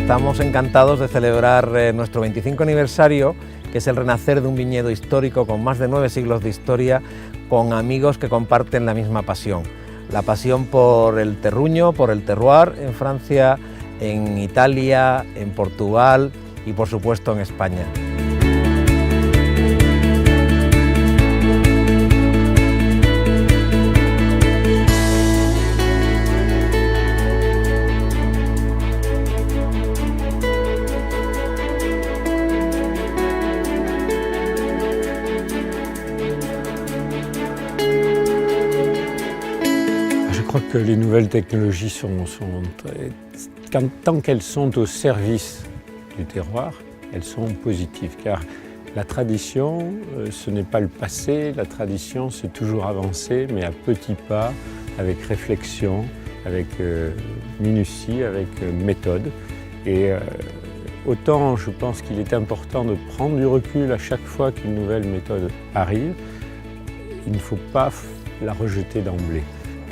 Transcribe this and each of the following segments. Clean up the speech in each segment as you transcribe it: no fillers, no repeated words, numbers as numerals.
Estamos encantados de celebrar nuestro 25 aniversario, que es el renacer de un viñedo histórico con más de 9 siglos de historia, con amigos que comparten la misma pasión. La pasión por el terruño, por el terroir en Francia, en Italia, en Portugal y por supuesto en España. Je crois que les nouvelles technologies tant qu'elles sont au service du terroir, elles sont positives, car la tradition, ce n'est pas le passé, la tradition, c'est toujours avancer, mais à petits pas, avec réflexion, avec minutie, avec méthode. Et autant je pense qu'il est important de prendre du recul à chaque fois qu'une nouvelle méthode arrive, il ne faut pas la rejeter d'emblée.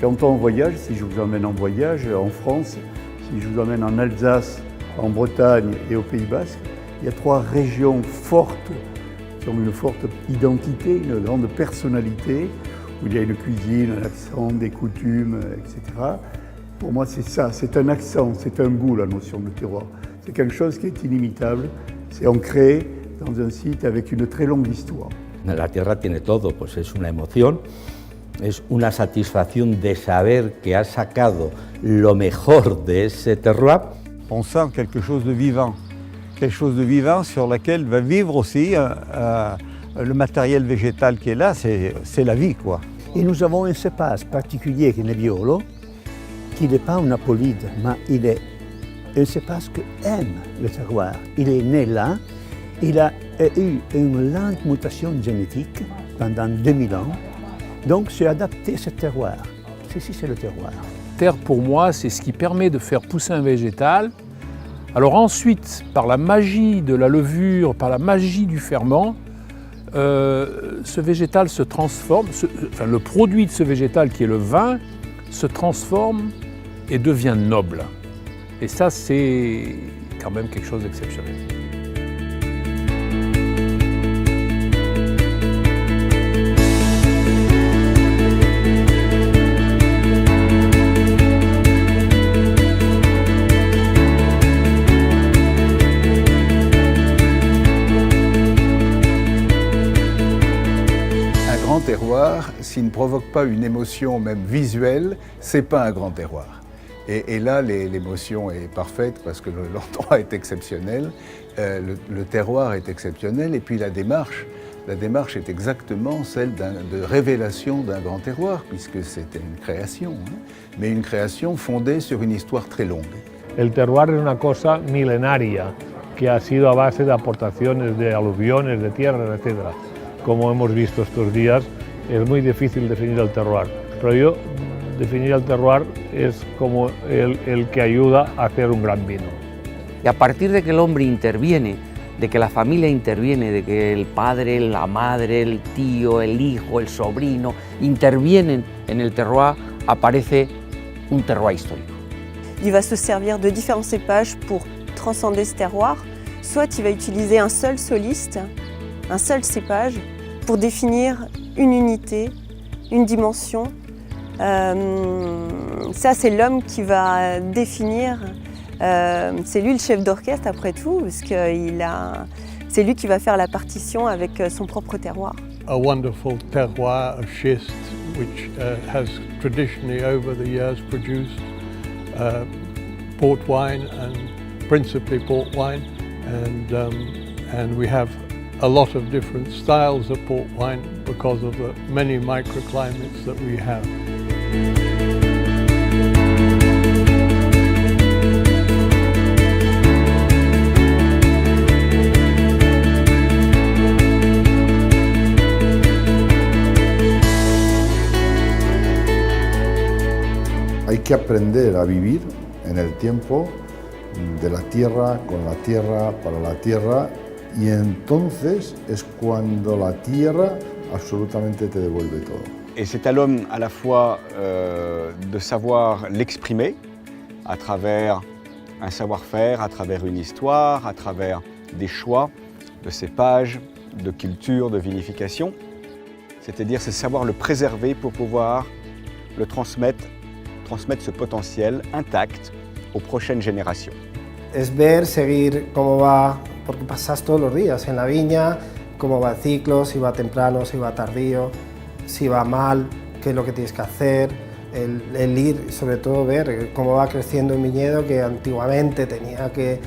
Quand on voyage, si je vous emmène en voyage en France, si je vous emmène en Alsace, en Bretagne et au Pays Basque, il y a 3 régions fortes qui ont une forte identité, une grande personnalité, où il y a une cuisine, un accent, des coutumes, etc. Pour moi, c'est ça, c'est un accent, c'est un goût, la notion de terroir. C'est quelque chose qui est inimitable, c'est ancré dans un site avec une très longue histoire. La tierra tiene todo, pues es una emoción. Es una satisfacción de saber que has sacado lo mejor de ese terroir. On sent quelque chose de vivant sur lequel va vivre aussi le matériel végétal qui est là, c'est la vie, quoi. Et nous avons un cépage particulier qui est Nebbiolo, qui n'est pas un apolide, mais il est un cépage qui aime le terroir. Il est né là, il a eu une lente mutation génétique pendant 2000 ans. Donc, c'est adapté à ce terroir. Ceci, c'est le terroir. Terre, pour moi, c'est ce qui permet de faire pousser un végétal. Alors ensuite, par la magie de la levure, par la magie du ferment, ce végétal se transforme, le produit de ce végétal qui est le vin, se transforme et devient noble. Et ça, c'est quand même quelque chose d'exceptionnel. Un grand terroir, s'il ne provoque pas une émotion même visuelle, c'est pas un grand terroir. Et là, l'émotion est parfaite parce que l'endroit est exceptionnel, le terroir est exceptionnel et puis la démarche est exactement celle de révélation d'un grand terroir puisque c'était une création, mais une création fondée sur une histoire très longue. El terroir es una cosa milenaria que ha sido a base de aportaciones de aluviones, de tierras, etc. Como hemos visto estos días, es muy difícil definir el terroir. Pero yo, definir el terroir es como el que ayuda a hacer un gran vino. Y a partir de que el hombre interviene, de que la familia interviene, de que el padre, la madre, el tío, el hijo, el sobrino intervienen en el terroir, aparece un terroir histórico. Il va se servir de différents cépages pour transcender ce terroir. Soit il va utiliser un seul soliste, un seul cépage, pour définir une unité, une dimension. Ça, c'est l'homme qui va définir, c'est lui le chef d'orchestre après tout, parce que c'est lui qui va faire la partition avec son propre terroir. A wonderful terroir of schist, which has traditionally over the years produced port wine and principally port wine, and we have a lot of different styles of port wine because of the many microclimates that we have. Hay que aprender a vivir en el tiempo de la tierra, con la tierra, para la tierra, y entonces es cuando la tierra absolutamente te devuelve todo. Et c'est à l'homme à la fois de savoir l'exprimer à travers un savoir-faire à travers une histoire, à travers des choix de cépages, de culture, de vinification. C'est-à-dire, c'est savoir le préserver pour pouvoir le transmettre ce potentiel intact aux prochaines générations. Es ver, seguir cómo va, porque pasas todos los días en la viña, cómo va el ciclo, si va temprano, si va tardío, si va mal, qué es lo que tienes que hacer, el ir, sobre todo ver cómo va creciendo un viñedo que antiguamente tenía que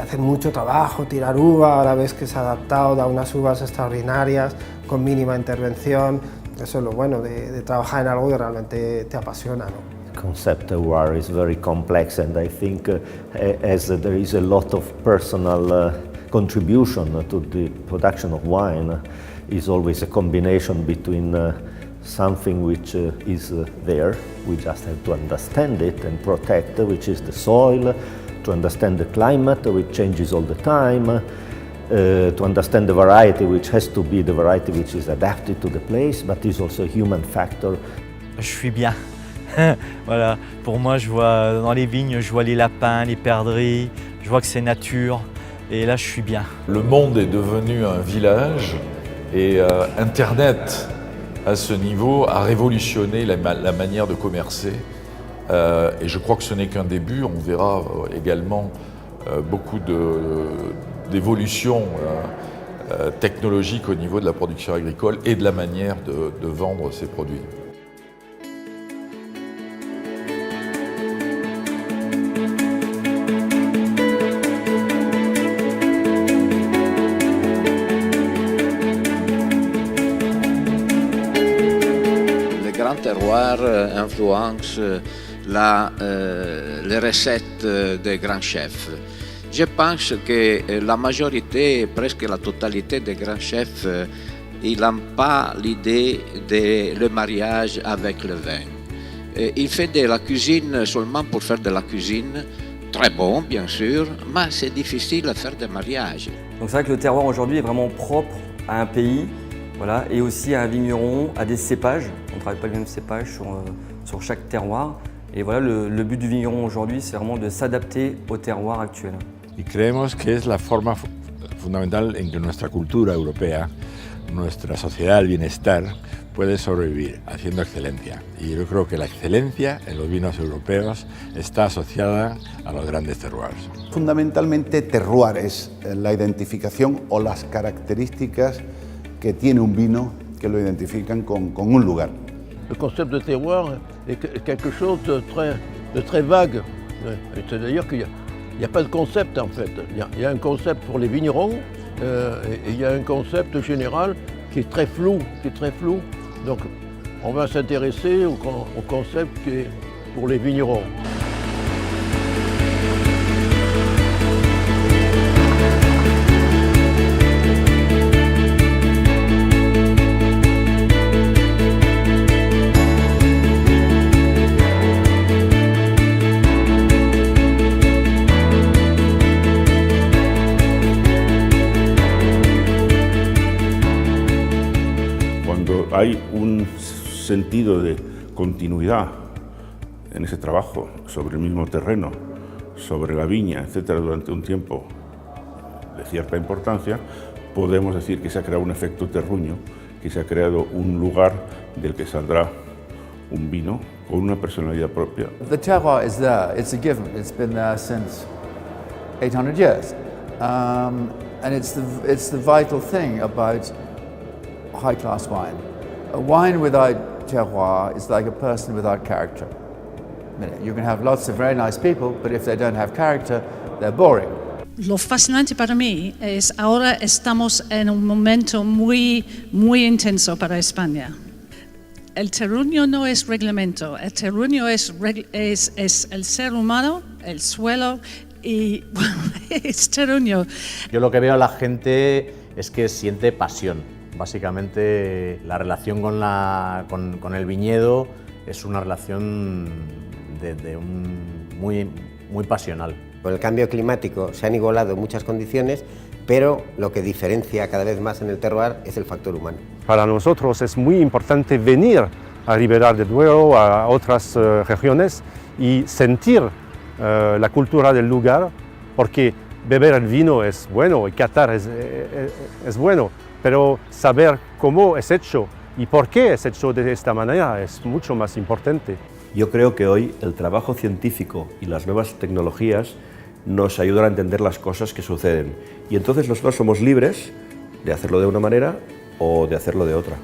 hacer mucho trabajo, tirar uva, ahora ves que se ha adaptado, da unas uvas extraordinarias, con mínima intervención. Eso es lo bueno de trabajar en algo que realmente te apasiona, ¿no? The concept terroir is very complex, and I think as there is a lot of personal contribution to the production of wine, is always a combination between something which is there, we just have to understand it and protect, which is the soil, to understand the climate, which changes all the time, to understand the variety, which has to be the variety which is adapted to the place, but is also a human factor. Je suis bien. Voilà, pour moi, je vois dans les vignes, je vois les lapins, les perdrix, je vois que c'est nature, et là, je suis bien. Le monde est devenu un village, et Internet, à ce niveau, a révolutionné la manière de commercer. Et je crois que ce n'est qu'un début. On verra également beaucoup d'évolutions technologiques au niveau de la production agricole et de la manière de vendre ces produits. Terroir influence les recettes des grands chefs. Je pense que la majorité, presque la totalité des grands chefs, ils n'ont pas l'idée de le mariage avec le vin. Ils font de la cuisine seulement pour faire de la cuisine, très bon bien sûr, mais c'est difficile à faire des mariages. Donc c'est vrai que le terroir aujourd'hui est vraiment propre à un pays. Voilà, et aussi à un vigneron, à des cépages. On ne travaille pas les mêmes cépages sur chaque terroir. Et voilà, le but du vigneron aujourd'hui, c'est vraiment de s'adapter au terroir actuel. Y creemos que es la forma fundamental en que nuestra cultura europea, nuestra sociedad del bienestar, puede sobrevivir haciendo excelencia. Y yo creo que la excelencia en los vinos europeos está asociada a los grandes terroirs. Fundamentalmente, terroir es la identificación o las características que tiene un vino que lo identifican con un lugar. Le concept de terroir est quelque chose de très vague. C'est-à-dire qu'il n'y a pas de concept en fait. Il y a un concept pour les vignerons et il y a un concept général qui est très flou. Donc on va s'intéresser au concept qui est pour les vignerons. Hay un sentido de continuidad en ese trabajo sobre el mismo terreno, sobre la viña, etcétera, durante un tiempo de cierta importancia, podemos decir que se ha creado un efecto terruño, que se ha creado un lugar del que saldrá un vino con una personalidad propia. The terroir is there, it's a given, it's been there since 800 years. And it's the vital thing about high-class wine. A wine without terroir is like a person without character. You can have lots of very nice people, but if they don't have character, they're boring. Lo fascinante para mí es ahora estamos en un momento muy intenso para España. El terruño no es reglamento, el terruño es el ser humano, el suelo y es terruño. Yo lo que veo en la gente es que siente pasión. Básicamente la relación con el viñedo es una relación muy pasional. Con el cambio climático se han igualado muchas condiciones, pero lo que diferencia cada vez más en el terroir es el factor humano. Para nosotros es muy importante venir a Ribera del Duero, a otras regiones y sentir la cultura del lugar, porque beber el vino es bueno y catar es bueno, pero saber cómo es hecho y por qué es hecho de esta manera es mucho más importante. Yo creo que hoy el trabajo científico y las nuevas tecnologías nos ayudan a entender las cosas que suceden y entonces nosotros somos libres de hacerlo de una manera o de hacerlo de otra.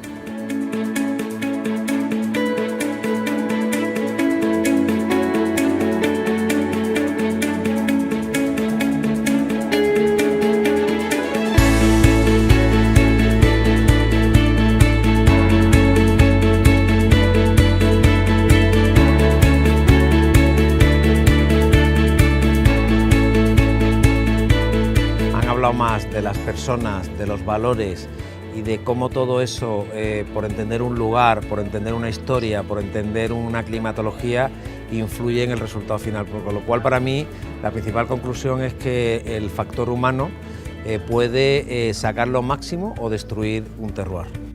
Más de las personas, de los valores y de cómo todo eso, por entender un lugar, por entender una historia, por entender una climatología, influye en el resultado final. Con lo cual, para mí, la principal conclusión es que el factor humano puede sacar lo máximo o destruir un terroir.